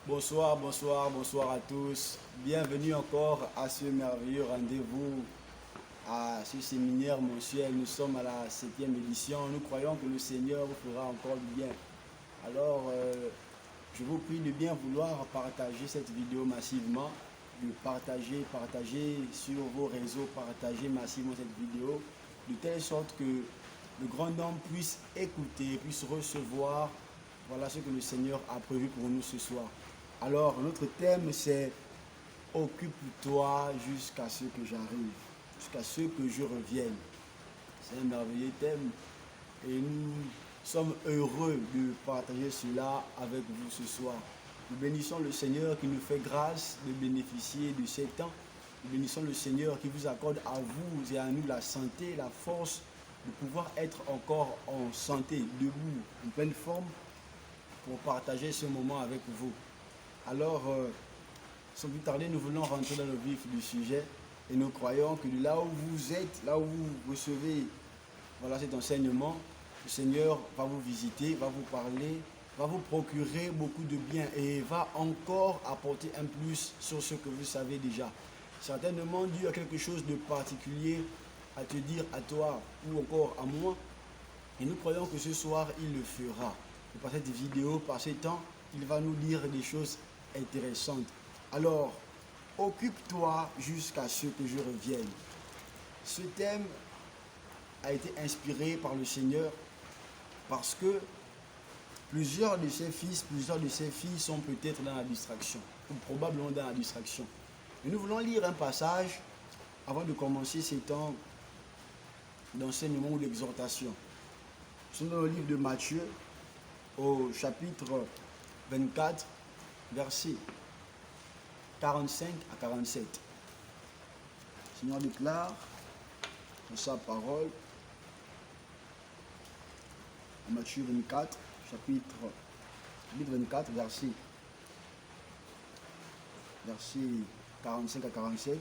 Bonsoir, bonsoir, bonsoir à tous. Bienvenue encore à ce merveilleux rendez-vous, à ce séminaire mensuel. Nous sommes à la 7e édition. Nous croyons que le Seigneur vous fera encore du bien. Alors, je vous prie de bien vouloir partager cette vidéo massivement, de partager sur vos réseaux, partager massivement cette vidéo, de telle sorte que le grand nombre puisse écouter, puisse recevoir, voilà ce que le Seigneur a prévu pour nous ce soir. Alors, notre thème, c'est occupe-toi jusqu'à ce que j'arrive, jusqu'à ce que je revienne. C'est un merveilleux thème et nous sommes heureux de partager cela avec vous ce soir. Nous bénissons le Seigneur qui nous fait grâce de bénéficier de ces temps. Nous bénissons le Seigneur qui vous accorde à vous et à nous la santé, la force de pouvoir être encore en santé, debout, en pleine forme, pour partager ce moment avec vous. Alors, sans plus tarder, nous voulons rentrer dans le vif du sujet et nous croyons que de là où vous êtes, là où vous recevez voilà, cet enseignement, le Seigneur va vous visiter, va vous parler, va vous procurer beaucoup de bien et va encore apporter un plus sur ce que vous savez déjà. Certainement, Dieu a quelque chose de particulier à te dire à toi ou encore à moi et nous croyons que ce soir, il le fera. Et par cette vidéo, par ces temps, il va nous dire des choses intéressantes. Alors, occupe-toi jusqu'à ce que je revienne. Ce thème a été inspiré par le Seigneur parce que plusieurs de ses fils, plusieurs de ses filles sont peut-être dans la distraction, ou probablement dans la distraction. Et nous voulons lire un passage avant de commencer ces temps d'enseignement ou d'exhortation. Nous sommes dans le livre de Matthieu, au chapitre 24, versets 45 à 47. Le Seigneur déclare dans sa parole, en Matthieu 24, chapitre 24, versets 45 à 47.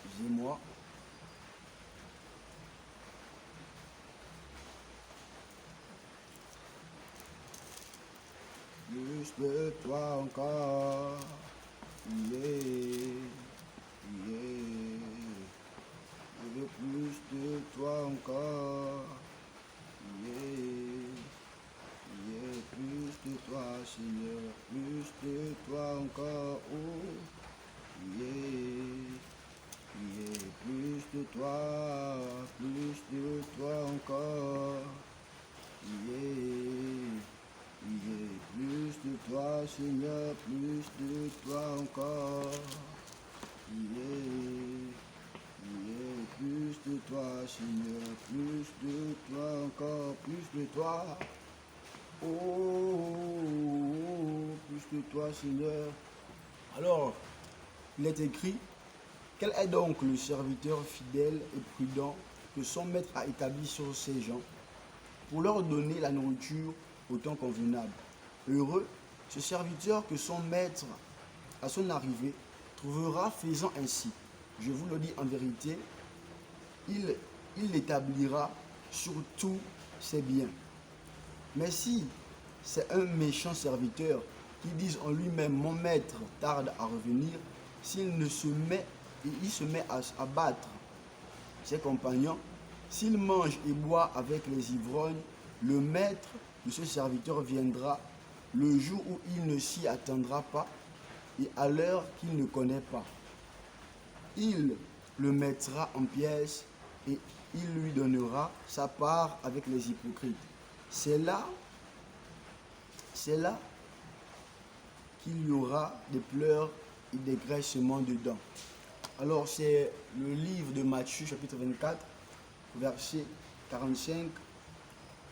Excusez-moi. Plus de toi encore, yeah, yeah. Je veux plus de toi encore, yeah, yeah. Plus de toi, Seigneur, plus de toi encore, oh, yeah, yeah. Plus de toi encore, yeah. Yeah, plus de toi, Seigneur, plus de toi encore. Yeah, yeah, plus de toi, Seigneur, plus de toi encore, plus de toi. Oh, plus de toi, Seigneur. Alors, il est écrit, quel est donc le serviteur fidèle et prudent que son maître a établi sur ces gens pour leur donner la nourriture au temps convenable. Heureux, ce serviteur que son maître, à son arrivée, trouvera faisant ainsi. Je vous le dis en vérité, il l'établira sur tous ses biens. Mais si c'est un méchant serviteur qui dit en lui-même, mon maître tarde à revenir, il se met à battre ses compagnons, s'il mange et boit avec les ivrognes, le maître de ce serviteur viendra le jour où il ne s'y attendra pas et à l'heure qu'il ne connaît pas. Il le mettra en pièces et il lui donnera sa part avec les hypocrites. C'est là qu'il y aura des pleurs et des graissements de dents. Alors c'est le livre de Matthieu chapitre 24, versets 45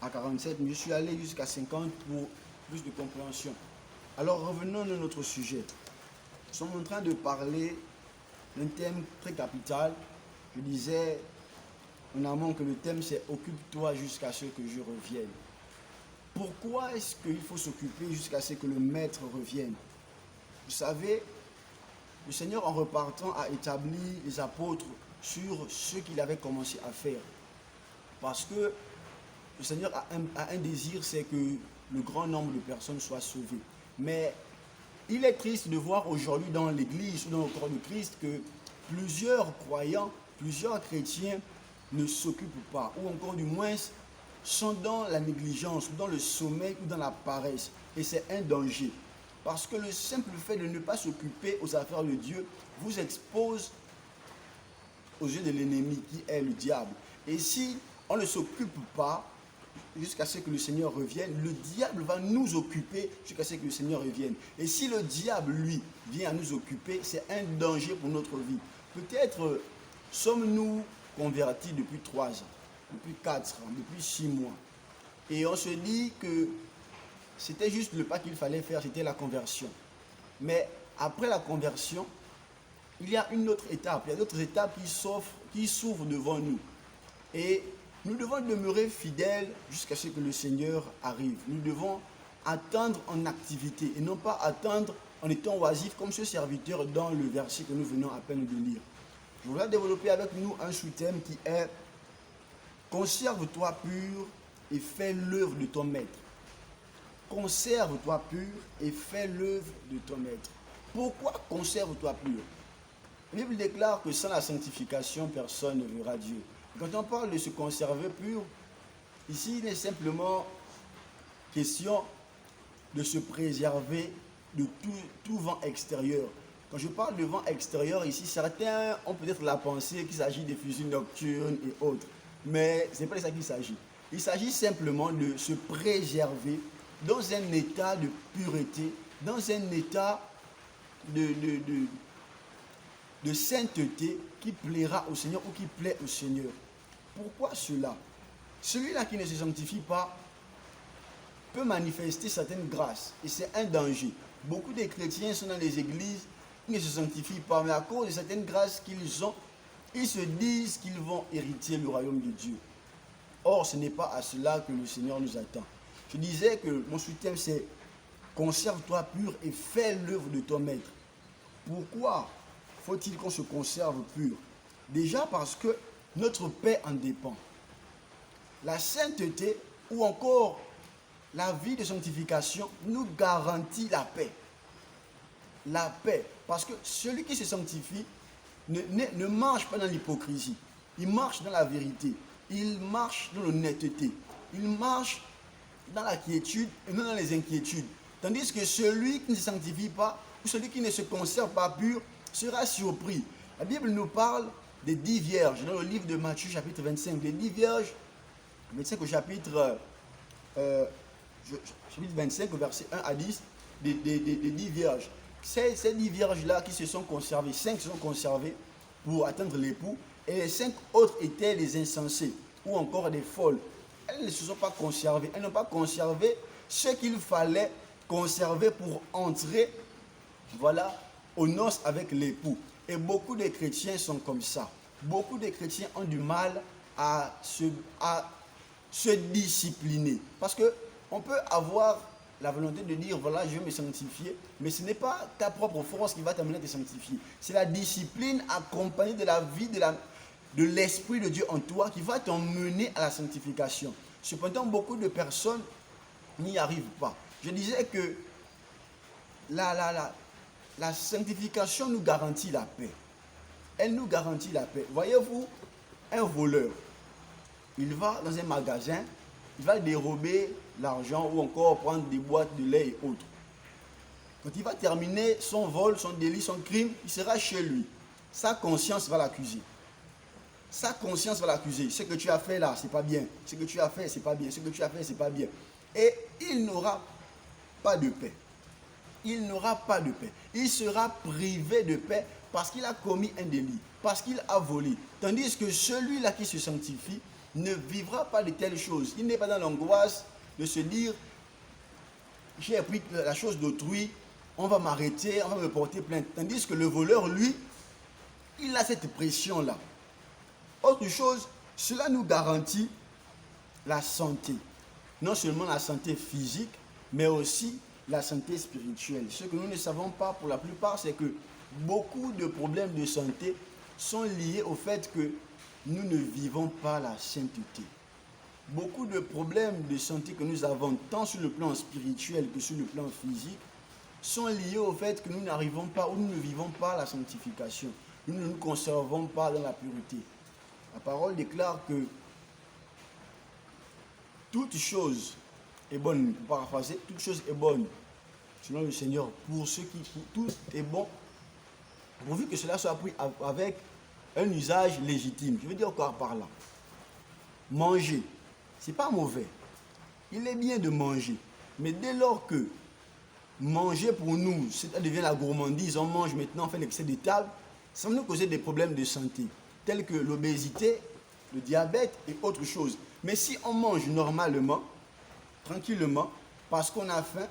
à 47, mais je suis allé jusqu'à 50 pour plus de compréhension. Alors revenons à notre sujet. Nous sommes en train de parler d'un thème très capital. Je disais en amont que le thème c'est « Occupe-toi jusqu'à ce que je revienne ». Pourquoi est-ce qu'il faut s'occuper jusqu'à ce que le maître revienne? Vous savez, le Seigneur en repartant a établi les apôtres sur ce qu'il avait commencé à faire. Parce que le Seigneur a un désir, c'est que le grand nombre de personnes soient sauvées. Mais il est triste de voir aujourd'hui dans l'Église ou dans le corps de Christ que plusieurs croyants, plusieurs chrétiens ne s'occupent pas, ou encore du moins sont dans la négligence, ou dans le sommeil, ou dans la paresse. Et c'est un danger. Parce que le simple fait de ne pas s'occuper aux affaires de Dieu vous expose aux yeux de l'ennemi qui est le diable. Et si on ne s'occupe pas jusqu'à ce que le Seigneur revienne, le diable va nous occuper jusqu'à ce que le Seigneur revienne. Et si le diable, lui, vient à nous occuper, c'est un danger pour notre vie. Peut-être sommes-nous convertis depuis 3 ans, depuis 4 ans, depuis 6 mois. Et on se dit que c'était juste le pas qu'il fallait faire, c'était la conversion. Mais après la conversion, il y a une autre étape, il y a d'autres étapes qui s'ouvrent devant nous. Et nous devons demeurer fidèles jusqu'à ce que le Seigneur arrive. Nous devons attendre en activité et non pas attendre en étant oisifs comme ce serviteur dans le verset que nous venons à peine de lire. Je voudrais développer avec nous un sous-thème qui est « Conserve-toi pur et fais l'œuvre de ton maître ». Conserve-toi pur et fais l'œuvre de ton maître. Pourquoi conserve-toi pur? La Bible déclare que sans la sanctification, personne ne verra Dieu. Quand on parle de se conserver pur, ici il est simplement question de se préserver de tout vent extérieur. Quand je parle de vent extérieur ici, certains ont peut-être la pensée qu'il s'agit des fusils nocturnes et autres. Mais ce n'est pas de ça qu'il s'agit. Il s'agit simplement de se préserver dans un état de pureté, dans un état de sainteté qui plaira au Seigneur ou qui plaît au Seigneur. Pourquoi cela? Celui-là qui ne se sanctifie pas peut manifester certaines grâces et c'est un danger. Beaucoup de chrétiens sont dans les églises, ils ne se sanctifient pas, mais à cause de certaines grâces qu'ils ont, ils se disent qu'ils vont hériter le royaume de Dieu. Or, ce n'est pas à cela que le Seigneur nous attend. Je disais que mon sous-thème c'est « Conserve-toi pur et fais l'œuvre de ton maître ». Pourquoi faut-il qu'on se conserve pur? Déjà parce que notre paix en dépend. La sainteté ou encore la vie de sanctification nous garantit la paix. La paix. Parce que celui qui se sanctifie ne marche pas dans l'hypocrisie. Il marche dans la vérité. Il marche dans l'honnêteté. Il marche dans la quiétude et non dans les inquiétudes. Tandis que celui qui ne se sanctifie pas ou celui qui ne se conserve pas pur sera surpris. La Bible nous parle des 10 vierges dans le livre de Matthieu chapitre 25. Les 10 vierges, 25 au chapitre 25 au verset 1 à 10, des 10 vierges. Ces 10 vierges-là qui se sont conservées, 5 se sont conservées pour atteindre l'époux et les 5 autres étaient des insensés ou encore des folles. Elles ne se sont pas conservées, elles n'ont pas conservé ce qu'il fallait conserver pour entrer, voilà, aux noces avec l'époux. Et beaucoup de chrétiens sont comme ça. Beaucoup de chrétiens ont du mal à se discipliner. Parce qu'on peut avoir la volonté de dire, voilà, je vais me sanctifier, mais ce n'est pas ta propre force qui va t'amener à te sanctifier. C'est la discipline accompagnée de la vie de l'Esprit de Dieu en toi qui va t'emmener à la sanctification. Cependant, beaucoup de personnes n'y arrivent pas. Je disais que la sanctification nous garantit la paix. Elle nous garantit la paix. Voyez-vous, un voleur, il va dans un magasin, il va dérober l'argent ou encore prendre des boîtes de lait et autres. Quand il va terminer son vol, son délit, son crime, il sera chez lui. Sa conscience va l'accuser. Sa conscience va l'accuser. Ce que tu as fait là, c'est pas bien. Ce que tu as fait, c'est pas bien. Ce que tu as fait, c'est pas bien. Et il n'aura pas de paix. Il n'aura pas de paix. Il sera privé de paix parce qu'il a commis un délit, parce qu'il a volé. Tandis que celui-là qui se sanctifie ne vivra pas de telles choses. Il n'est pas dans l'angoisse de se dire « j'ai appris la chose d'autrui, on va m'arrêter, on va me porter plainte ». Tandis que le voleur, lui, il a cette pression-là. Autre chose, cela nous garantit la santé. Non seulement la santé physique, mais aussi la santé spirituelle. Ce que nous ne savons pas pour la plupart, c'est que beaucoup de problèmes de santé sont liés au fait que nous ne vivons pas la sainteté. beaucoup de problèmes de santé que nous avons, tant sur le plan spirituel que sur le plan physique, sont liés au fait que nous n'arrivons pas ou nous ne vivons pas la sanctification. Nous ne nous conservons pas dans la pureté. La parole déclare que toute chose est bonne, pour paraphraser, toute chose est bonne, selon le Seigneur, pour ceux qui, tout est bon, pourvu que cela soit pris avec un usage légitime. Je veux dire encore par là, manger, c'est pas mauvais. Il est bien de manger. Mais dès lors que manger pour nous, ça devient la gourmandise, on mange maintenant, on fait l'excès de table, ça va nous causer des problèmes de santé, tels que l'obésité, le diabète et autre chose. Mais si on mange normalement, tranquillement, parce qu'on a faim,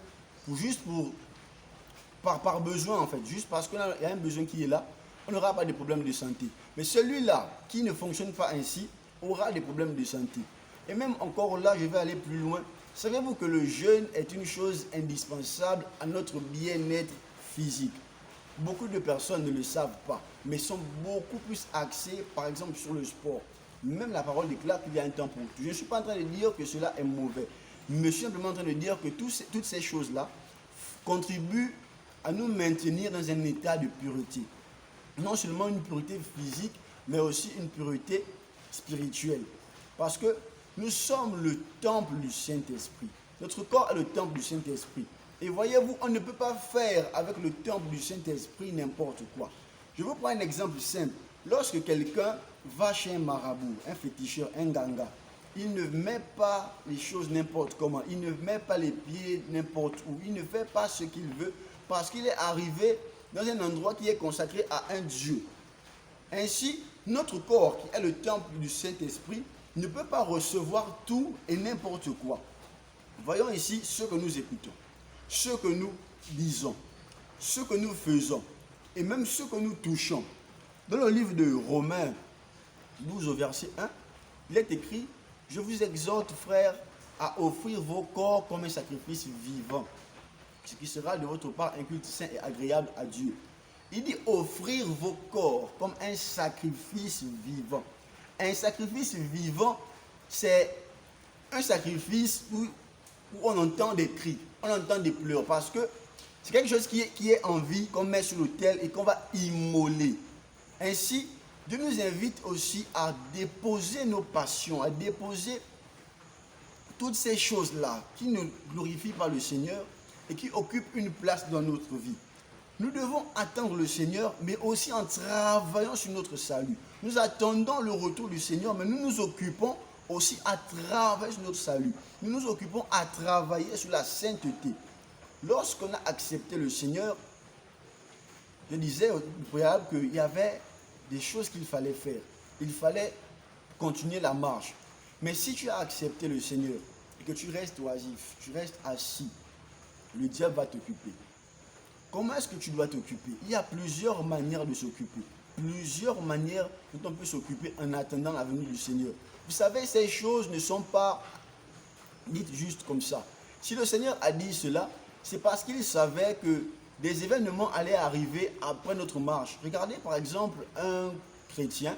par besoin en fait, juste parce qu'il y a un besoin qui est là, on n'aura pas de problème de santé. Mais celui-là qui ne fonctionne pas ainsi aura des problèmes de santé. Et même encore là, je vais aller plus loin. Savez-vous que le jeûne est une chose indispensable à notre bien-être physique? Beaucoup de personnes ne le savent pas, mais sont beaucoup plus axées, par exemple, sur le sport. Même la parole déclare qu'il y a un temps pour tout. Je ne suis pas en train de dire que cela est mauvais. Je suis simplement en train de dire que toutes ces choses-là contribuent à nous maintenir dans un état de pureté. Non seulement une pureté physique, mais aussi une pureté spirituelle. Parce que nous sommes le temple du Saint-Esprit. Notre corps est le temple du Saint-Esprit. Et voyez-vous, on ne peut pas faire avec le temple du Saint-Esprit n'importe quoi. Je vous prends un exemple simple. Lorsque quelqu'un va chez un marabout, un féticheur, un ganga, il ne met pas les choses n'importe comment, il ne met pas les pieds n'importe où, il ne fait pas ce qu'il veut parce qu'il est arrivé dans un endroit qui est consacré à un Dieu. Ainsi, notre corps, qui est le temple du Saint-Esprit, ne peut pas recevoir tout et n'importe quoi. Voyons ici ce que nous écoutons, ce que nous disons, ce que nous faisons et même ce que nous touchons. Dans le livre de Romains 12 au verset 1, il est écrit « Je vous exhorte, frères, à offrir vos corps comme un sacrifice vivant, ce qui sera de votre part un culte saint et agréable à Dieu. » Il dit offrir vos corps comme un sacrifice vivant. Un sacrifice vivant, c'est un sacrifice où on entend des cris, on entend des pleurs, parce que c'est quelque chose qui est en vie, qu'on met sur l'autel et qu'on va immoler. Ainsi, Dieu nous invite aussi à déposer nos passions, à déposer toutes ces choses-là qui ne glorifient pas le Seigneur et qui occupent une place dans notre vie. Nous devons attendre le Seigneur, mais aussi en travaillant sur notre salut. Nous attendons le retour du Seigneur, mais nous nous occupons aussi à travailler sur notre salut. Nous nous occupons à travailler sur la sainteté. Lorsqu'on a accepté le Seigneur, je disais au préalable qu'il y avait des choses qu'il fallait faire. Il fallait continuer la marche. Mais si tu as accepté le Seigneur et que tu restes oisif, tu restes assis, le diable va t'occuper. Comment est-ce que tu dois t'occuper? Il y a plusieurs manières de s'occuper. Plusieurs manières dont on peut s'occuper en attendant la venue du Seigneur. Vous savez, ces choses ne sont pas dites juste comme ça. Si le Seigneur a dit cela, c'est parce qu'il savait que des événements allaient arriver après notre marche. Regardez par exemple un chrétien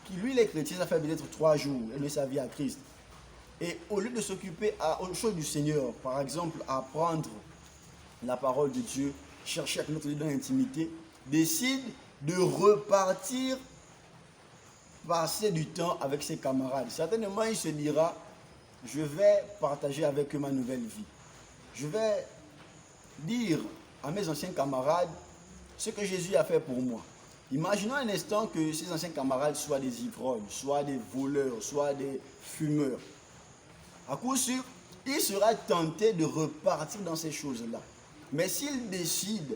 qui, lui, les chrétiens, ça fait peut-être 3 jours, il met sa vie à Christ. Et au lieu de s'occuper aux choses du Seigneur, par exemple, apprendre la parole de Dieu, chercher à notre Dieu dans l'intimité, décide de repartir, passer du temps avec ses camarades. Certainement, il se dira, je vais partager avec eux ma nouvelle vie. Je vais dire à mes anciens camarades ce que Jésus a fait pour moi. Imaginons un instant que ces anciens camarades soient des ivrognes, soit des voleurs, soit des fumeurs. À coup sûr, il sera tenté de repartir dans ces choses-là. Mais s'il décide,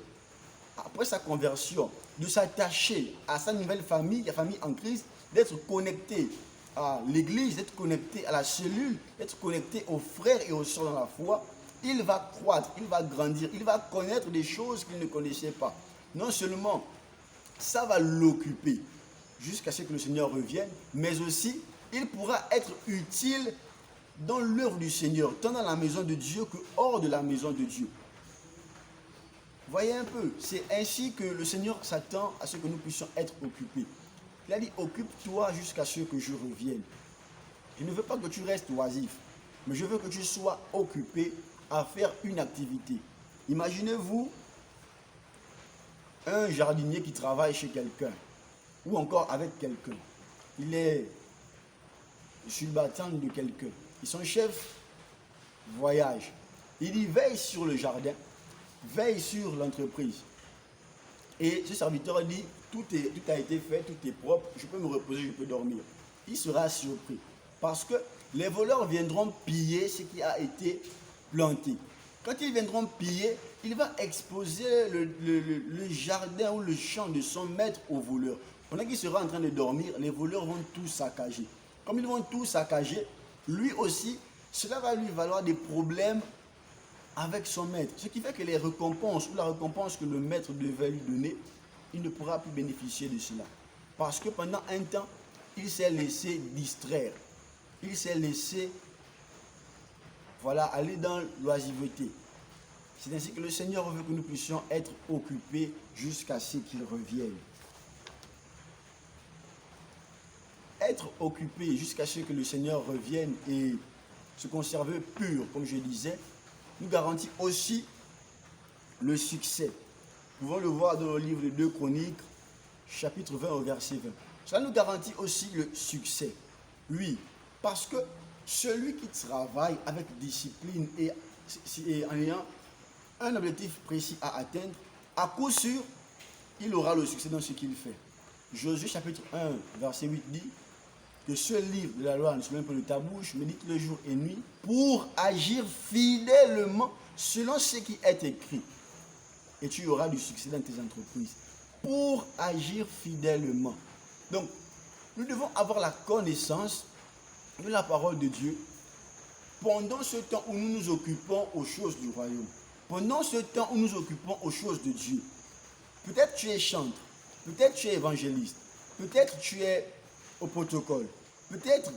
après sa conversion, de s'attacher à sa nouvelle famille, la famille en Christ, d'être connecté à l'église, d'être connecté à la cellule, d'être connecté aux frères et aux sœurs dans la foi, il va croître, il va grandir, il va connaître des choses qu'il ne connaissait pas. Non seulement ça va l'occuper jusqu'à ce que le Seigneur revienne, mais aussi il pourra être utile dans l'œuvre du Seigneur, tant dans la maison de Dieu que hors de la maison de Dieu. Voyez un peu, c'est ainsi que le Seigneur s'attend à ce que nous puissions être occupés. Il a dit, occupe-toi jusqu'à ce que je revienne. Je ne veux pas que tu restes oisif, mais je veux que tu sois occupé à faire une activité. Imaginez-vous un jardinier qui travaille chez quelqu'un ou encore avec quelqu'un. Il est subalterne de quelqu'un. Et son chef voyage. Il y veille sur le jardin, veille sur l'entreprise. Et ce serviteur dit, tout a été fait, tout est propre, je peux me reposer, je peux dormir. Il sera surpris parce que les voleurs viendront piller ce qui a été planté. Quand ils viendront piller, il va exposer le jardin ou le champ de son maître aux voleurs. Pendant qu'il sera en train de dormir, les voleurs vont tout saccager. Comme ils vont tout saccager, lui aussi, cela va lui valoir des problèmes avec son maître. Ce qui fait que les récompenses ou la récompense que le maître devait lui donner, il ne pourra plus bénéficier de cela. Parce que pendant un temps, il s'est laissé distraire. Il s'est laissé aller dans l'oisiveté. C'est ainsi que le Seigneur veut que nous puissions être occupés jusqu'à ce qu'il revienne. Être occupé jusqu'à ce que le Seigneur revienne et se conserver pur, comme je disais, nous garantit aussi le succès. Nous pouvons le voir dans le livre de 2 Chroniques, chapitre 20 au verset 20. Cela nous garantit aussi le succès. Oui, parce que celui qui travaille avec discipline et en ayant un objectif précis à atteindre, à coup sûr, il aura le succès dans ce qu'il fait. Josué chapitre 1, verset 8 dit que ce livre de la loi ne se met pas de ta bouche, médite le jour et nuit pour agir fidèlement selon ce qui est écrit. Et tu auras du succès dans tes entreprises. Pour agir fidèlement. Donc, nous devons avoir la connaissance de la parole de Dieu pendant ce temps où nous nous occupons aux choses du royaume. Pendant ce temps où nous nous occupons aux choses de Dieu. Peut-être tu es chantre, peut-être tu es évangéliste, peut-être tu es au protocole, peut-être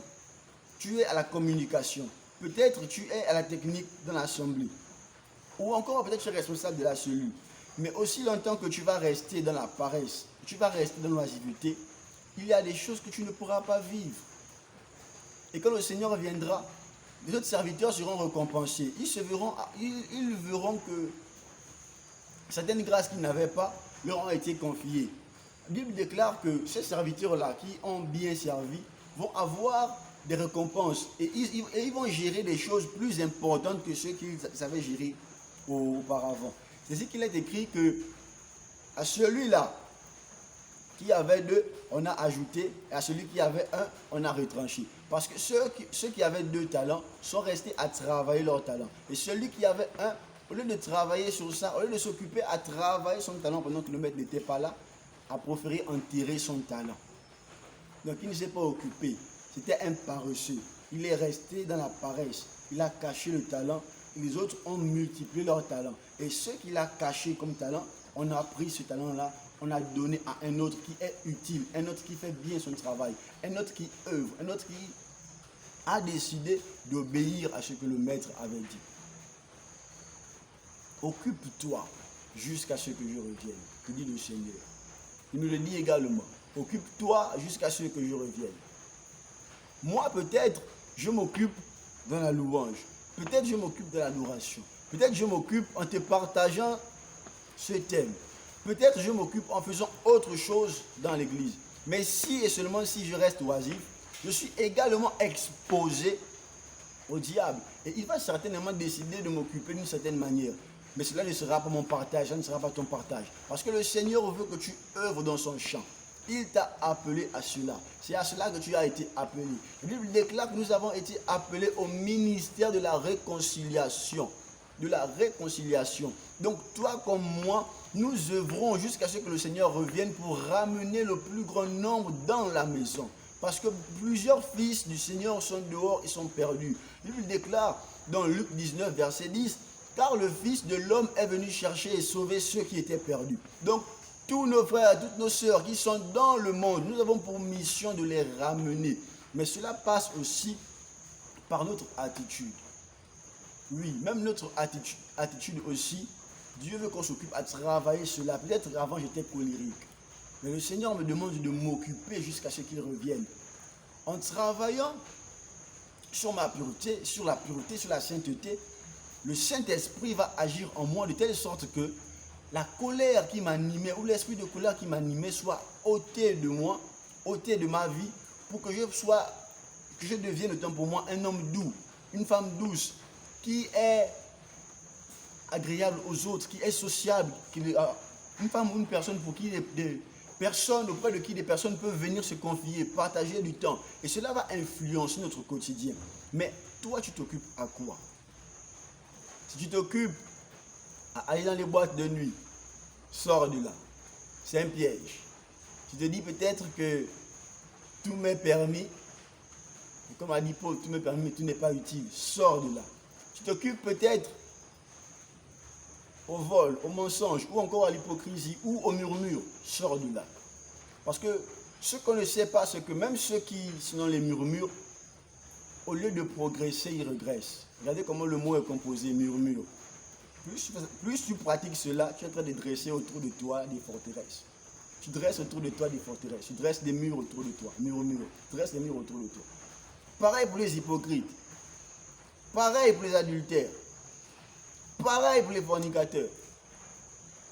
tu es à la communication, peut-être tu es à la technique dans l'assemblée, ou encore peut-être tu es responsable de la cellule. Mais aussi longtemps que tu vas rester dans la paresse, tu vas rester dans l'oisiveté, il y a des choses que tu ne pourras pas vivre. Et quand le Seigneur viendra, les autres serviteurs seront récompensés. Ils verront que certaines grâces qu'ils n'avaient pas leur ont été confiées. La Bible déclare que ces serviteurs-là qui ont bien servi vont avoir des récompenses et ils vont gérer des choses plus importantes que ceux qu'ils savaient gérer auparavant. C'est ce qu'il est écrit que à celui-là qui avait 2, on a ajouté, et à celui qui avait 1, on a retranché. Parce que ceux qui avaient 2 talents sont restés à travailler leur talent. Et celui qui avait 1, au lieu de travailler sur ça, au lieu de s'occuper à travailler son talent pendant que le maître n'était pas là, a préféré enterrer son talent. Donc il ne s'est pas occupé. C'était un paresseux. Il est resté dans la paresse. Il a caché le talent. Les autres ont multiplié leur talent. Et ce qu'il a caché comme talent, on a pris ce talent-là, on a donné à un autre qui est utile, un autre qui fait bien son travail, un autre qui œuvre, un autre qui a décidé d'obéir à ce que le maître avait dit. Occupe-toi jusqu'à ce que je revienne, que dit le Seigneur. Il nous le dit également, occupe-toi jusqu'à ce que je revienne. Moi peut-être, je m'occupe dans la louange, peut-être je m'occupe de l'adoration, peut-être je m'occupe en te partageant ce thème. Peut-être je m'occupe en faisant autre chose dans l'église. Mais si et seulement si je reste oisif, je suis également exposé au diable. Et il va certainement décider de m'occuper d'une certaine manière. Mais cela ne sera pas mon partage, ça ne sera pas ton partage. Parce que le Seigneur veut que tu œuvres dans son champ. Il t'a appelé à cela. C'est à cela que tu as été appelé. La Bible déclare que nous avons été appelés au ministère de la réconciliation. De la réconciliation. Donc toi comme moi, nous œuvrons jusqu'à ce que le Seigneur revienne pour ramener le plus grand nombre dans la maison. Parce que plusieurs fils du Seigneur sont dehors et sont perdus. La Bible déclare dans Luc 19, verset 10, « Car le Fils de l'homme est venu chercher et sauver ceux qui étaient perdus. » Donc, tous nos frères, toutes nos sœurs qui sont dans le monde, nous avons pour mission de les ramener. Mais cela passe aussi par notre attitude. Oui, même notre attitude aussi, Dieu veut qu'on s'occupe à travailler cela. Peut-être avant j'étais colérique. Mais le Seigneur me demande de m'occuper jusqu'à ce qu'il revienne. En travaillant sur ma pureté, sur la pureté, sur la sainteté, le Saint-Esprit va agir en moi de telle sorte que la colère qui m'animait ou l'esprit de colère qui m'animait soit ôté de moi, ôté de ma vie, pour que je devienne autant pour moi un homme doux, une femme douce, qui est agréable aux autres, qui est sociable, une femme ou une personne pour qui des personnes, auprès de qui des personnes peuvent venir se confier, partager du temps. Et cela va influencer notre quotidien. Mais toi, tu t'occupes à quoi? Si tu t'occupes à aller dans les boîtes de nuit, sors de là. C'est un piège. Tu te dis peut-être que tout m'est permis. Comme a dit Paul, tout m'est permis, mais tout n'est pas utile. Sors de là. Tu t'occupes peut-être au vol, au mensonge, ou encore à l'hypocrisie, ou au murmure. Sors de là. Parce que ce qu'on ne sait pas, c'est que même ceux qui sont dans les murmures, au lieu de progresser, ils régressent. Regardez comment le mot est composé, murmure. Plus tu pratiques cela, tu es en train de dresser autour de toi des forteresses. Tu dresses autour de toi des forteresses. Tu dresses des murs autour de toi. Murmure. Tu dresses des murs autour de toi. Pareil pour les hypocrites. Pareil pour les adultères. Pareil pour les fornicateurs.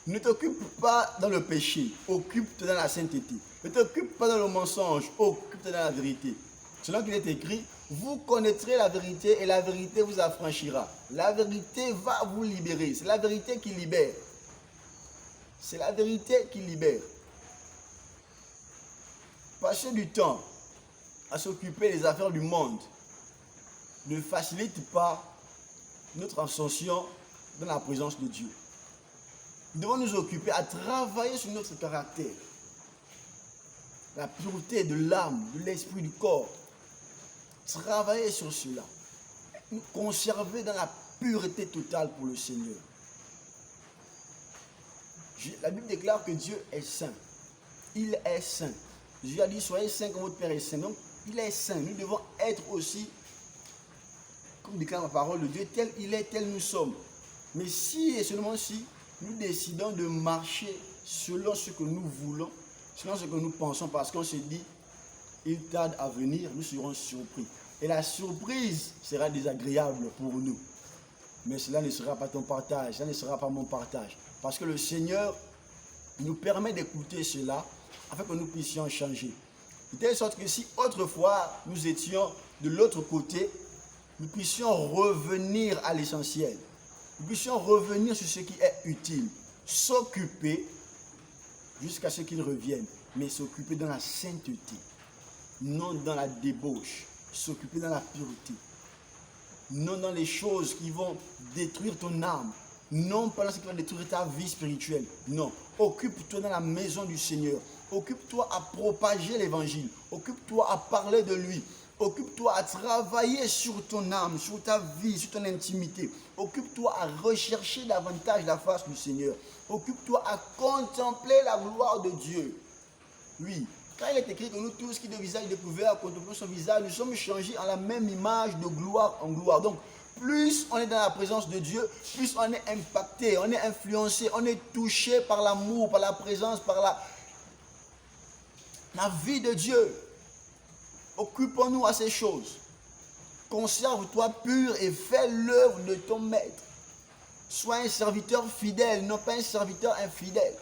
Ne t'occupe pas dans le péché. Occupe-toi dans la sainteté. Ne t'occupe pas dans le mensonge. Occupe-toi dans la vérité. Selon qu'il est écrit, vous connaîtrez la vérité et la vérité vous affranchira. La vérité va vous libérer. C'est la vérité qui libère. C'est la vérité qui libère. Passer du temps à s'occuper des affaires du monde ne facilite pas notre ascension dans la présence de Dieu. Nous devons nous occuper à travailler sur notre caractère. La pureté de l'âme, de l'esprit, du corps. Travailler sur cela. Nous conserver dans la pureté totale pour le Seigneur. La Bible déclare que Dieu est saint. Il est saint. Jésus a dit, soyez saints comme votre Père est saint. Donc, il est saint. Nous devons être aussi, comme déclare la parole de Dieu, tel il est, tel nous sommes. Mais si et seulement si nous décidons de marcher selon ce que nous voulons, selon ce que nous pensons, parce qu'on se dit, il tarde à venir, nous serons surpris. Et la surprise sera désagréable pour nous. Mais cela ne sera pas ton partage, cela ne sera pas mon partage. Parce que le Seigneur nous permet d'écouter cela afin que nous puissions changer. De telle sorte que si autrefois nous étions de l'autre côté, nous puissions revenir à l'essentiel. Nous puissions revenir sur ce qui est utile. S'occuper jusqu'à ce qu'il revienne. Mais s'occuper dans la sainteté. Non dans la débauche. S'occuper dans la pureté. Non dans les choses qui vont détruire ton âme. Non pas dans ce qui va détruire ta vie spirituelle. Non. Occupe-toi dans la maison du Seigneur. Occupe-toi à propager l'évangile. Occupe-toi à parler de lui. Occupe-toi à travailler sur ton âme, sur ta vie, sur ton intimité. Occupe-toi à rechercher davantage la face du Seigneur. Occupe-toi à contempler la gloire de Dieu. Oui. Quand il est écrit que nous tous qui de visage découvert contemplons son visage, nous sommes changés en la même image de gloire en gloire. Donc, plus on est dans la présence de Dieu, plus on est impacté, on est influencé, on est touché par l'amour, par la présence, par la vie de Dieu. Occupons-nous à ces choses. Conserve-toi pur et fais l'œuvre de ton maître. Sois un serviteur fidèle, non pas un serviteur infidèle.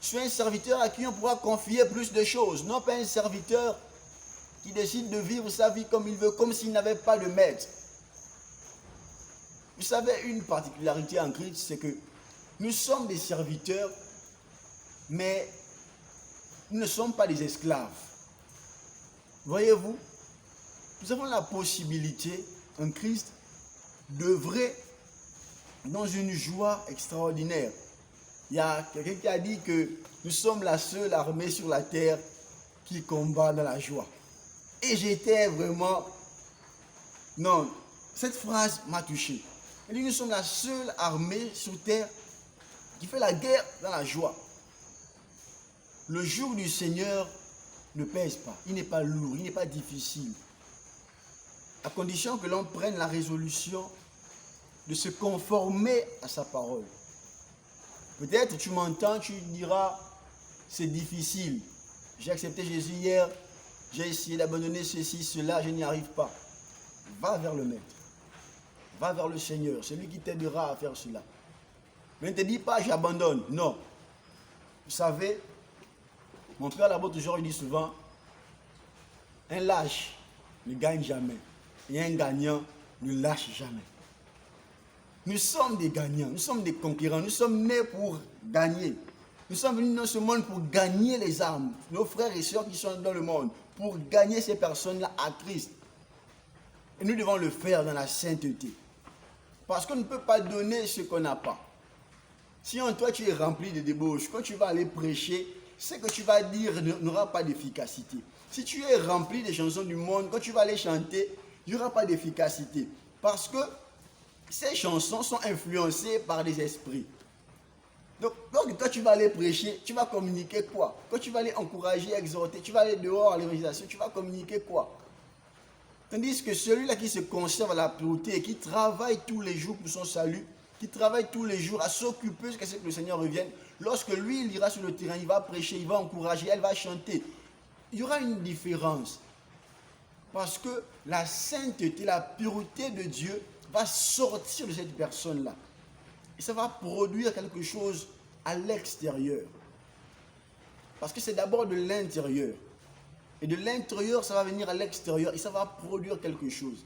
Sois un serviteur à qui on pourra confier plus de choses, non pas un serviteur qui décide de vivre sa vie comme il veut, comme s'il n'avait pas de maître. Vous savez, une particularité en Christ, c'est que nous sommes des serviteurs, mais nous ne sommes pas des esclaves. Voyez-vous, nous avons la possibilité, en Christ, d'œuvrer dans une joie extraordinaire. Il y a quelqu'un qui a dit que nous sommes la seule armée sur la terre qui combat dans la joie. Et j'étais vraiment... Non, cette phrase m'a touché. Il dit, nous sommes la seule armée sur terre qui fait la guerre dans la joie. Le jour du Seigneur ne pèse pas, il n'est pas lourd, il n'est pas difficile. À condition que l'on prenne la résolution de se conformer à sa parole. Peut-être tu m'entends, tu diras, c'est difficile. J'ai accepté Jésus hier, j'ai essayé d'abandonner ceci, cela, je n'y arrive pas. Va vers le Maître. Va vers le Seigneur. C'est lui qui t'aidera à faire cela. Mais ne te dis pas, j'abandonne. Non. Vous savez, mon père là-bas toujours il dit souvent, un lâche ne gagne jamais. Et un gagnant ne lâche jamais. Nous sommes des gagnants, nous sommes des conquérants, nous sommes nés pour gagner. Nous sommes venus dans ce monde pour gagner les âmes, nos frères et sœurs qui sont dans le monde, pour gagner ces personnes-là à Christ. Et nous devons le faire dans la sainteté. Parce qu'on ne peut pas donner ce qu'on n'a pas. Si en toi tu es rempli de débauche, quand tu vas aller prêcher, ce que tu vas dire n'aura pas d'efficacité. Si tu es rempli des chansons du monde, quand tu vas aller chanter, il n'y aura pas d'efficacité. Parce que ces chansons sont influencées par des esprits. Donc, quand toi tu vas aller prêcher, tu vas communiquer quoi? Quand tu vas aller encourager, exhorter, tu vas aller dehors à l'évangélisation, tu vas communiquer quoi? Tandis que celui-là qui se conserve à la pureté et qui travaille tous les jours pour son salut, qui travaille tous les jours à s'occuper jusqu'à ce que le Seigneur revienne, lorsque lui il ira sur le terrain, il va prêcher, il va encourager, elle va chanter, il y aura une différence. Parce que la sainteté, la pureté de Dieu va sortir de cette personne-là. Et ça va produire quelque chose à l'extérieur. Parce que c'est d'abord de l'intérieur. Et de l'intérieur, ça va venir à l'extérieur et ça va produire quelque chose.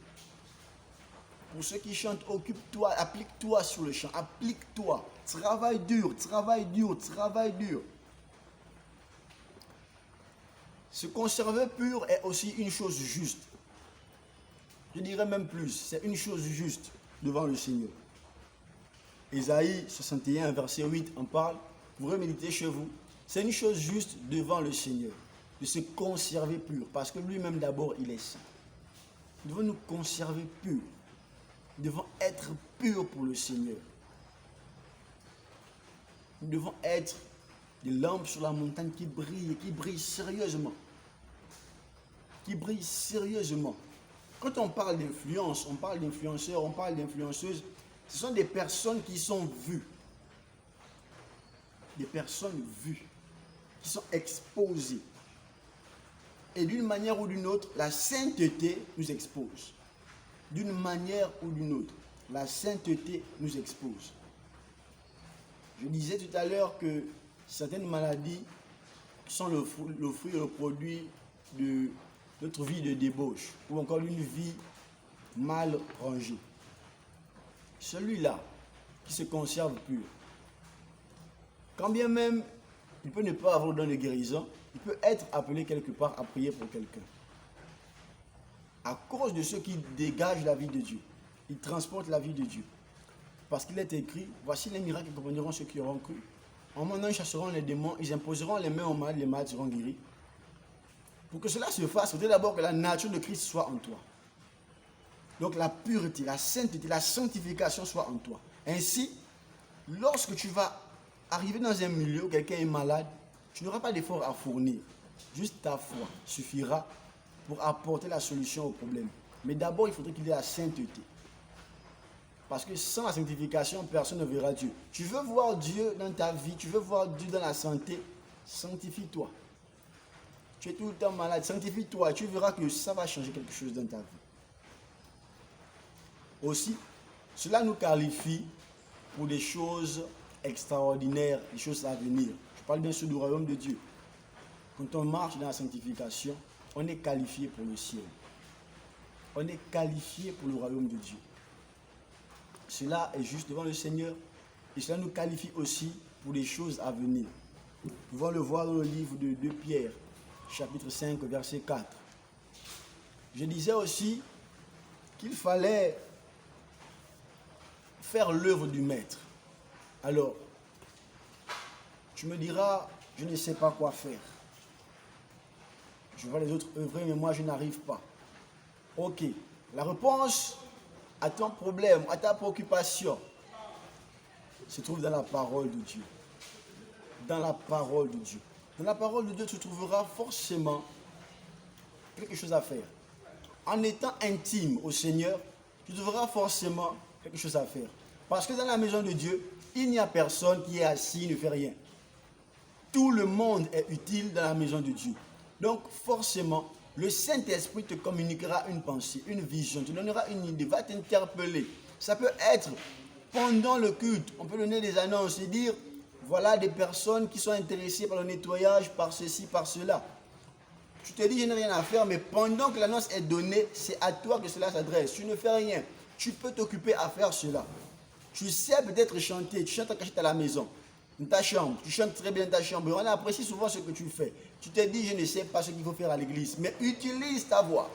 Pour ceux qui chantent, occupe-toi, applique-toi sur le chant, applique-toi. Travaille dur, travaille dur, travaille dur. Se conserver pur est aussi une chose juste. Je dirais même plus, c'est une chose juste devant le Seigneur. Ésaïe 61, verset 8 en parle. Vous pourrez méditer chez vous. C'est une chose juste devant le Seigneur, de se conserver pur, parce que lui-même d'abord, il est saint. Nous devons nous conserver purs. Nous devons être purs pour le Seigneur. Nous devons être des lampes sur la montagne qui brillent sérieusement. Qui brillent sérieusement. Quand on parle d'influence, on parle d'influenceurs, on parle d'influenceuses, ce sont des personnes qui sont vues. Des personnes vues, qui sont exposées. Et d'une manière ou d'une autre, la sainteté nous expose. D'une manière ou d'une autre, la sainteté nous expose. Je disais tout à l'heure que certaines maladies sont le fruit et le produit de notre vie de débauche ou encore d'une vie mal rangée. Celui-là qui se conserve pur, quand bien même il peut ne pas avoir le don de guérison, il peut être appelé quelque part à prier pour quelqu'un. À cause de ceux qui dégagent la vie de Dieu, ils transportent la vie de Dieu. Parce qu'il est écrit, voici les miracles qui accompagneront ceux qui auront cru. En mon nom, ils chasseront les démons, ils imposeront les mains aux malades, les malades seront guéris. Pour que cela se fasse, il faut d'abord que la nature de Christ soit en toi. Donc la pureté, la sainteté, la sanctification soit en toi. Ainsi, lorsque tu vas arriver dans un milieu où quelqu'un est malade, tu n'auras pas d'effort à fournir. Juste ta foi suffira pour apporter la solution au problème. Mais d'abord, il faudrait qu'il y ait la sainteté. Parce que sans la sanctification, personne ne verra Dieu. Tu veux voir Dieu dans ta vie, tu veux voir Dieu dans la santé, sanctifie-toi. Tu es tout le temps malade, sanctifie-toi, tu verras que ça va changer quelque chose dans ta vie. Aussi, cela nous qualifie pour des choses extraordinaires, des choses à venir. Je parle bien sûr du royaume de Dieu. Quand on marche dans la sanctification, on est qualifié pour le ciel. On est qualifié pour le royaume de Dieu. Cela est juste devant le Seigneur et cela nous qualifie aussi pour les choses à venir. Nous pouvons le voir dans le livre de 2 Pierre, chapitre 5, verset 4. Je disais aussi qu'il fallait faire l'œuvre du maître. Alors, tu me diras, je ne sais pas quoi faire. Je vois les autres œuvrer, mais moi je n'arrive pas. Ok, la réponse à ton problème, à ta préoccupation, se trouve dans la parole de Dieu. Dans la parole de Dieu. Dans la parole de Dieu, tu trouveras forcément quelque chose à faire. En étant intime au Seigneur, tu trouveras forcément quelque chose à faire. Parce que dans la maison de Dieu, il n'y a personne qui est assis et ne fait rien. Tout le monde est utile dans la maison de Dieu. Donc forcément, Le Saint-Esprit te communiquera une pensée, une vision, te donnera une idée, va t'interpeller. Ça peut être pendant le culte, on peut donner des annonces et dire, voilà des personnes qui sont intéressées par le nettoyage, par ceci, par cela. Tu te dis, je n'ai rien à faire, mais pendant que l'annonce est donnée, c'est à toi que cela s'adresse. Tu ne fais rien. Tu peux t'occuper à faire cela. Tu sais peut-être chanter, tu chantes en cachette à la maison, dans ta chambre, tu chantes très bien dans ta chambre. On apprécie souvent ce que tu fais. Tu te dis, je ne sais pas ce qu'il faut faire à l'église, mais utilise ta voix.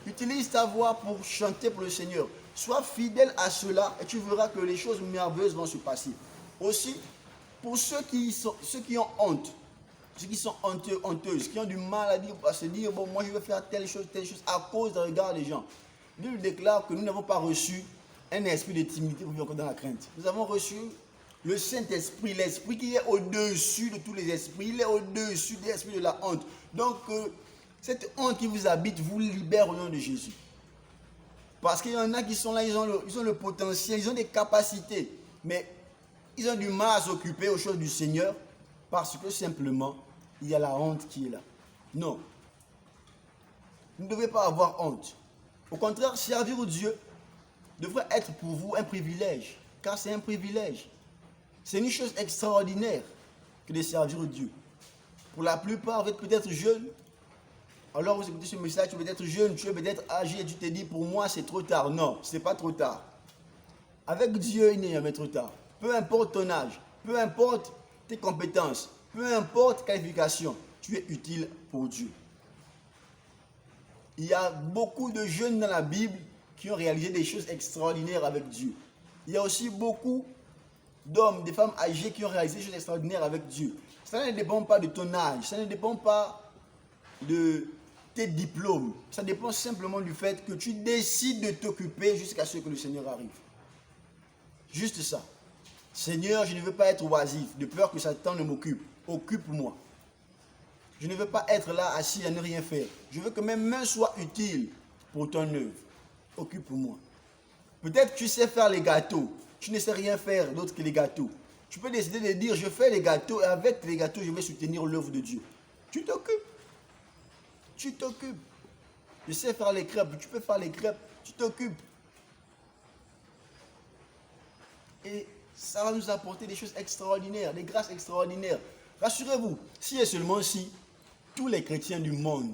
Utilise ta voix pour chanter pour le Seigneur. Sois fidèle à cela et tu verras que les choses merveilleuses vont se passer. Aussi, pour ceux qui ont honte, ceux qui sont honteuses, qui ont du mal à se dire, bon, moi je vais faire telle chose, à cause du regard des gens. Dieu déclare que nous n'avons pas reçu un esprit de timidité pour vivre dans la crainte. Nous avons reçu le Saint-Esprit, l'Esprit qui est au-dessus de tous les esprits. Il est au-dessus de l'esprit de la honte. Donc, cette honte qui vous habite vous libère au nom de Jésus. Parce qu'il y en a qui sont là, ils ont le potentiel, ils ont des capacités, mais ils ont du mal à s'occuper aux choses du Seigneur parce que simplement, il y a la honte qui est là. Non. Vous ne devez pas avoir honte. Au contraire, servir Dieu devrait être pour vous un privilège, car c'est un privilège. C'est une chose extraordinaire que de servir Dieu. Pour la plupart, vous êtes peut-être jeune. Alors vous écoutez ce message, tu es peut-être jeune, tu es peut-être âgé et tu te dis, pour moi c'est trop tard. Non, ce n'est pas trop tard. Avec Dieu, il n'est jamais trop tard. Peu importe ton âge, peu importe tes compétences, peu importe tes qualifications, tu es utile pour Dieu. Il y a beaucoup de jeunes dans la Bible qui ont réalisé des choses extraordinaires avec Dieu. Il y a aussi beaucoup d'hommes, de femmes âgées qui ont réalisé des choses extraordinaires avec Dieu. Ça ne dépend pas de ton âge, ça ne dépend pas de tes diplômes. Ça dépend simplement du fait que tu décides de t'occuper jusqu'à ce que le Seigneur arrive. Juste ça. Seigneur, je ne veux pas être oisif, de peur que Satan ne m'occupe. Occupe-moi. Je ne veux pas être là assis à ne rien faire. Je veux que mes mains soient utiles pour ton œuvre. Occupe-moi. Peut-être que tu sais faire les gâteaux. Tu ne sais rien faire d'autre que les gâteaux. Tu peux décider de dire, je fais les gâteaux et avec les gâteaux, je vais soutenir l'œuvre de Dieu. Tu t'occupes. Tu t'occupes. Je sais faire les crêpes. Tu peux faire les crêpes. Tu t'occupes. Et ça va nous apporter des choses extraordinaires, des grâces extraordinaires. Rassurez-vous, si et seulement si tous les chrétiens du monde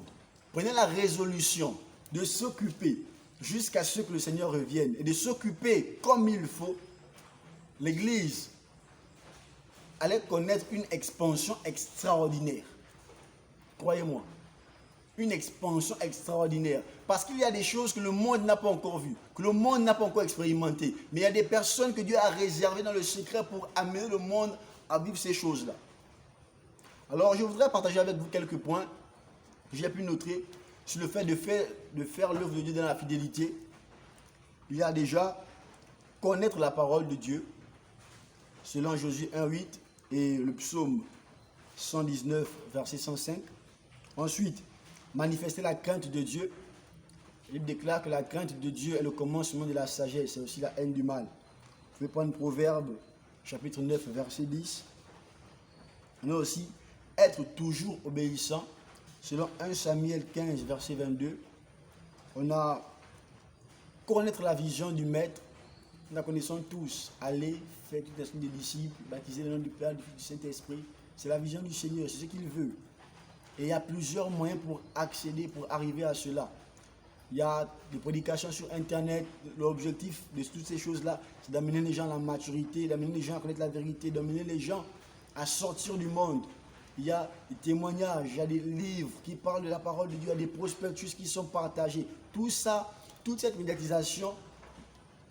prenaient la résolution de s'occuper jusqu'à ce que le Seigneur revienne et de s'occuper comme il faut, l'Église allait connaître une expansion extraordinaire. Croyez-moi, une expansion extraordinaire. Parce qu'il y a des choses que le monde n'a pas encore vues, que le monde n'a pas encore expérimentées. Mais il y a des personnes que Dieu a réservées dans le secret pour amener le monde à vivre ces choses-là. Alors, je voudrais partager avec vous quelques points que j'ai pu noter sur le fait de faire l'œuvre de Dieu dans la fidélité. Il y a déjà connaître la parole de Dieu, selon Josué 1,8 et le psaume 119, verset 105. Ensuite, manifester la crainte de Dieu. Il déclare que la crainte de Dieu est le commencement de la sagesse, c'est aussi la haine du mal. Vous pouvez prendre Proverbe, chapitre 9, verset 10. On a aussi être toujours obéissant, selon 1 Samuel 15, verset 22. On a connaître la vision du Maître. Nous la connaissons tous. Aller, faire tout esprit des disciples, baptiser le nom du Père, du Fils, du Saint-Esprit. C'est la vision du Seigneur, c'est ce qu'il veut. Et il y a plusieurs moyens pour accéder, pour arriver à cela. Il y a des prédications sur Internet. L'objectif de toutes ces choses-là, c'est d'amener les gens à la maturité, d'amener les gens à connaître la vérité, d'amener les gens à sortir du monde. Il y a des témoignages, il y a des livres qui parlent de la parole de Dieu, il y a des prospectus qui sont partagés. Tout ça, toute cette médiatisation,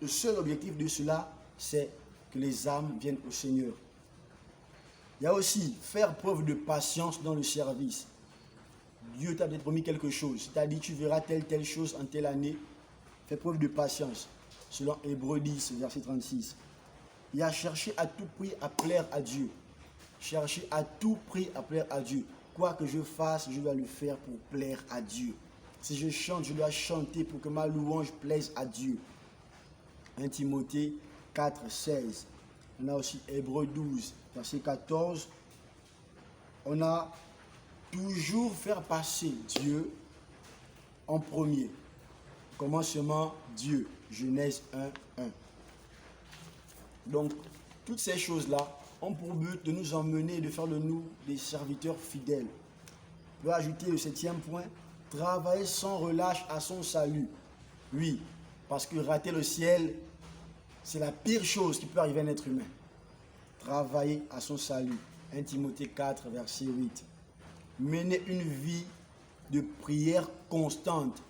le seul objectif de cela, c'est que les âmes viennent au Seigneur. Il y a aussi faire preuve de patience dans le service. Dieu t'a peut-être promis quelque chose. Il t'a dit tu verras telle chose en telle année. Fais preuve de patience. Selon Hébreux 10, verset 36. Il y a cherché à tout prix à plaire à Dieu. Chercher à tout prix à plaire à Dieu. Quoi que je fasse, je dois le faire pour plaire à Dieu. Si je chante, je dois chanter pour que ma louange plaise à Dieu. 1 Timothée 4, 16. On a aussi Hébreux 12, verset 14. On a toujours faire passer Dieu en premier. Commencement, Dieu. Genèse 1:1. Donc, toutes ces choses-là ont pour but de nous emmener et de faire de nous des serviteurs fidèles. Je dois ajouter le 7e point, travailler sans relâche à son salut. Oui, parce que rater le ciel, c'est la pire chose qui peut arriver à un être humain. Travailler à son salut. 1 Timothée 4, verset 8. Mener une vie de prière constante.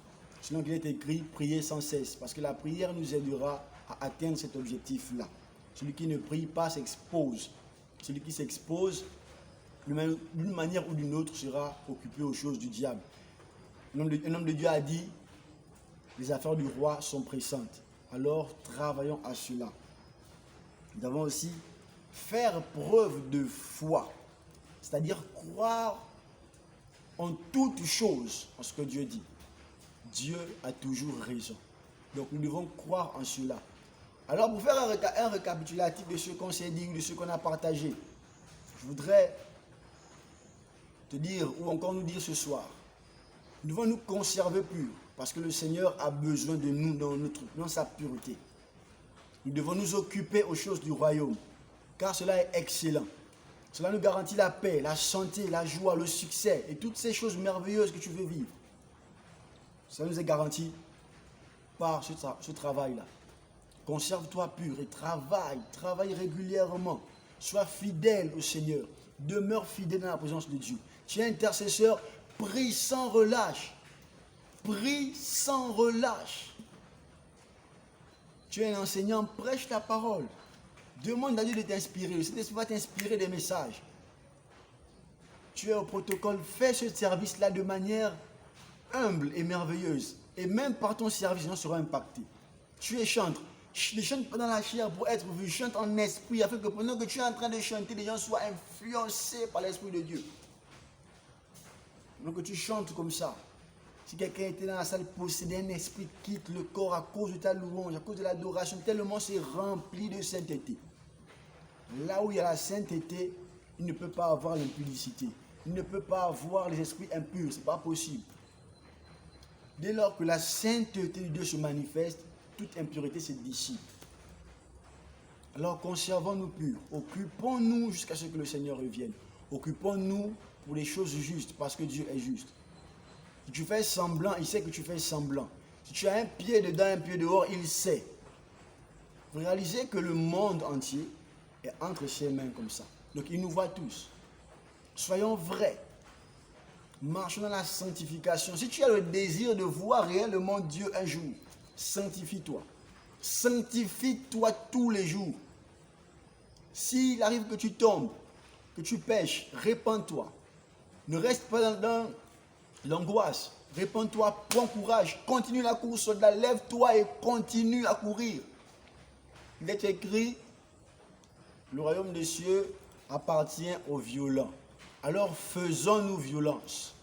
Sinon qu'il est écrit, prier sans cesse. Parce que la prière nous aidera à atteindre cet objectif-là. Celui qui ne prie pas s'expose. Celui qui s'expose, d'une manière ou d'une autre, sera occupé aux choses du diable. Un homme de Dieu a dit, les affaires du roi sont pressantes. Alors, travaillons à cela. Nous devons aussi faire preuve de foi. C'est-à-dire croire en toutes choses, en ce que Dieu dit. Dieu a toujours raison. Donc, nous devons croire en cela. Alors, pour faire un récapitulatif de ce qu'on s'est dit, de ce qu'on a partagé, je voudrais te dire, ou encore nous dire ce soir, nous devons nous conserver purs, parce que le Seigneur a besoin de nous dans sa pureté. Nous devons nous occuper aux choses du royaume, car cela est excellent. Cela nous garantit la paix, la santé, la joie, le succès, et toutes ces choses merveilleuses que tu veux vivre. Ça nous est garanti par ce travail-là. Conserve-toi pur et travaille régulièrement. Sois fidèle au Seigneur. Demeure fidèle dans la présence de Dieu. Tu es intercesseur, prie sans relâche. Prie sans relâche. Tu es un enseignant, prêche la parole. Demande à Dieu de t'inspirer. Le Saint-Esprit va t'inspirer des messages. Tu es au protocole, fais ce service-là de manière humble et merveilleuse. Et même par ton service, les gens seront impactés. Tu es chantre. Ne chante pas dans la chair pour être vu, chante en esprit, afin que pendant que tu es en train de chanter, les gens soient influencés par l'Esprit de Dieu. Donc que tu chantes comme ça. Si quelqu'un était dans la salle possédé, un esprit quitte le corps à cause de ta louange, à cause de l'adoration, tellement c'est rempli de sainteté. Là où il y a la sainteté, il ne peut pas avoir l'impudicité. Il ne peut pas avoir les esprits impurs, ce n'est pas possible. Dès lors que la sainteté de Dieu se manifeste, toute impureté se dissipe. Alors conservons-nous purs, occupons-nous jusqu'à ce que le Seigneur revienne. Occupons-nous pour les choses justes, parce que Dieu est juste. Si tu fais semblant, il sait que tu fais semblant. Si tu as un pied dedans, un pied dehors, il sait. Vous réalisez que le monde entier est entre ses mains comme ça. Donc il nous voit tous. Soyons vrais. Marchons dans la sanctification. Si tu as le désir de voir réellement Dieu un jour, sanctifie-toi. Sanctifie-toi tous les jours. S'il arrive que tu tombes, que tu pèches, répands-toi. Ne reste pas dans l'angoisse. Répands-toi, prends courage. Continue la course, soldat. Lève-toi et continue à courir. Il est écrit, le royaume des cieux appartient aux violents. Alors faisons-nous violence.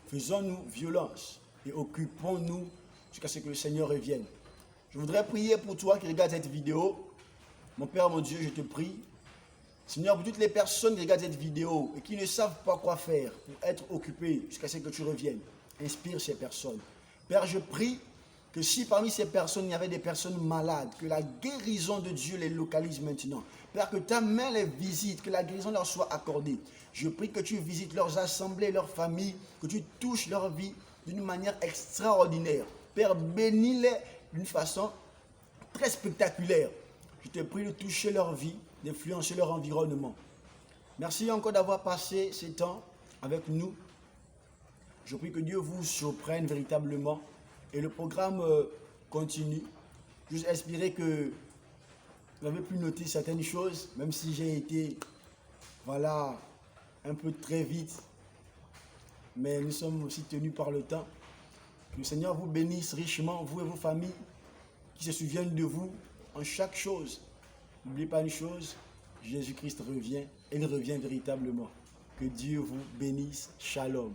Faisons-nous violence. Et occupons-nous jusqu'à ce que le Seigneur revienne. Je voudrais prier pour toi qui regarde cette vidéo. Mon Père, mon Dieu, je te prie. Seigneur, pour toutes les personnes qui regardent cette vidéo et qui ne savent pas quoi faire pour être occupées jusqu'à ce que tu reviennes, inspire ces personnes. Père, je prie que si parmi ces personnes, il y avait des personnes malades, que la guérison de Dieu les localise maintenant. Père, que ta main les visite, que la guérison leur soit accordée. Je prie que tu visites leurs assemblées, leurs familles, que tu touches leur vie d'une manière extraordinaire. Père, bénis-les d'une façon très spectaculaire. Je te prie de toucher leur vie, d'influencer leur environnement. Merci encore d'avoir passé ces temps avec nous. Je prie que Dieu vous surprenne véritablement. Et le programme continue. Juste espérer que vous avez pu noter certaines choses, même si j'ai été, voilà, un peu très vite. Mais nous sommes aussi tenus par le temps. Que le Seigneur vous bénisse richement, vous et vos familles, qui se souviennent de vous en chaque chose. N'oubliez pas une chose, Jésus-Christ revient, et il revient véritablement. Que Dieu vous bénisse. Shalom.